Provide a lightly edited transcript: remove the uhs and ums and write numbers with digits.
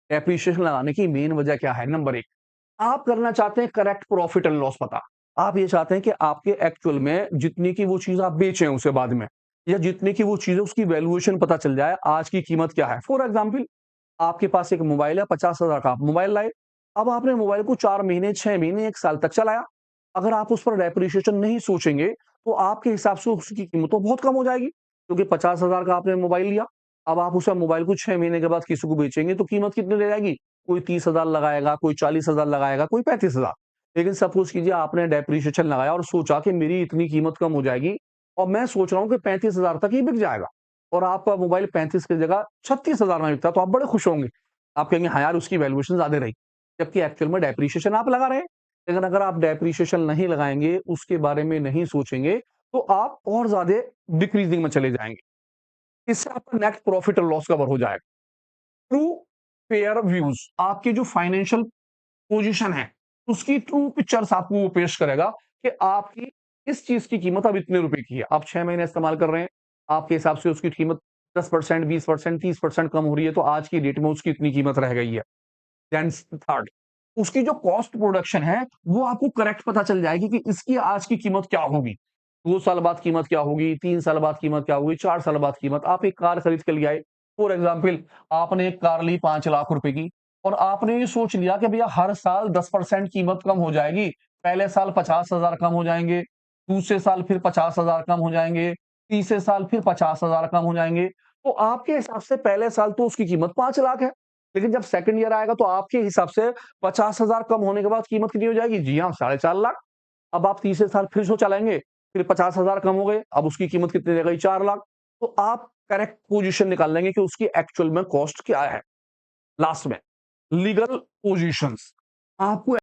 Depreciation लगाने की main वजह क्या है? नंबर एक, आप करना चाहते हैं करेक्ट प्रॉफिट एंड लॉस पता। आप ये चाहते हैं कि आपके एक्चुअल में जितनी की वो चीज आप बेचें उसे बाद में, या जितनी की वो चीज है उसकी वैल्यूएशन पता चल जाए, आज की कीमत क्या है। फॉर एग्जाम्पल, आपके पास एक मोबाइल है, 50,000 का आप मोबाइल लाए। अब आपने मोबाइल को 4 महीने, 6 महीने, 1 साल तक चलाया। अगर आप उस पर डेप्रिसिएशन नहीं सोचेंगे, तो आपके हिसाब से उसकी कीमत तो बहुत कम हो जाएगी, क्योंकि 50,000 का आपने मोबाइल लिया। अब आप उस मोबाइल को 6 महीने के बाद किसी को बेचेंगे तो कीमत कितनी रह जाएगी? कोई 30,000 लगाएगा, कोई 40,000 लगाएगा, कोई 35,000। लेकिन सपोज कीजिए आपने डेप्रिसिएशन लगाया और सोचा कि मेरी इतनी कीमत कम हो जाएगी और मैं सोच रहा हूँ कि 35,000 तक ही बिक जाएगा, और आपका मोबाइल 35 की जगह 36,000 में बिकता, तो आप बड़े खुश होंगे। आप कहेंगे हाँ यार, उसकी वैल्यूएशन ज्यादा रही, जबकि एक्चुअल में डेप्रिसिएशन आप लगा रहे हैं। लेकिन अगर आप डेप्रिसिएशन नहीं लगाएंगे, उसके बारे में नहीं सोचेंगे, तो आप और ज्यादा डिक्रीजिंग में चले जाएंगे। इससे आपका नेट प्रॉफिट और लॉस कवर हो जाएगा। ट्रू फेयर व्यूज, आपकी जो फाइनेंशियल पोजीशन है, उसकी ट्रू पिक्चर्स आपको वो पेश करेगा कि आपकी इस चीज की कीमत अब इतने रुपए की है। आप 6 महीने इस्तेमाल कर रहे हैं, आपके हिसाब से उसकी कीमत 10%, 20%, 30% कम हो रही है, तो आज की डेट में उसकी इतनी कीमत रह गई है। देन थर्ड, उसकी जो कॉस्ट प्रोडक्शन है, वो आपको करेक्ट पता चल जाएगी कि इसकी आज की कीमत क्या होगी, 2 साल बाद कीमत क्या होगी, 3 साल बाद कीमत क्या होगी, 4 साल बाद कीमत। आप एक कार खरीद के लिए आए, फॉर एग्जाम्पल, आपने एक कार ली 5 लाख रुपए की, और आपने ये सोच लिया कि भैया हर साल 10% कीमत कम हो जाएगी। पहले साल 50,000 कम हो जाएंगे, दूसरे साल फिर 50,000 कम हो जाएंगे, तीसरे साल फिर 50,000 कम हो जाएंगे। तो आपके हिसाब से पहले साल तो उसकी कीमत 5 लाख है, लेकिन जब सेकंड ईयर आएगा तो आपके हिसाब से 50,000 कम होने के बाद कीमत कितनी हो जाएगी? जी हाँ, 4.5 लाख। अब आप तीसरे साल फिर से चलाएंगे, फिर 50,000 कम हो गए, अब उसकी कीमत कितनी रह गई? 4 लाख। तो आप करेक्ट पोजीशन निकाल लेंगे कि उसकी एक्चुअल में कॉस्ट क्या है। लास्ट में लीगल पोजीशंस, आपको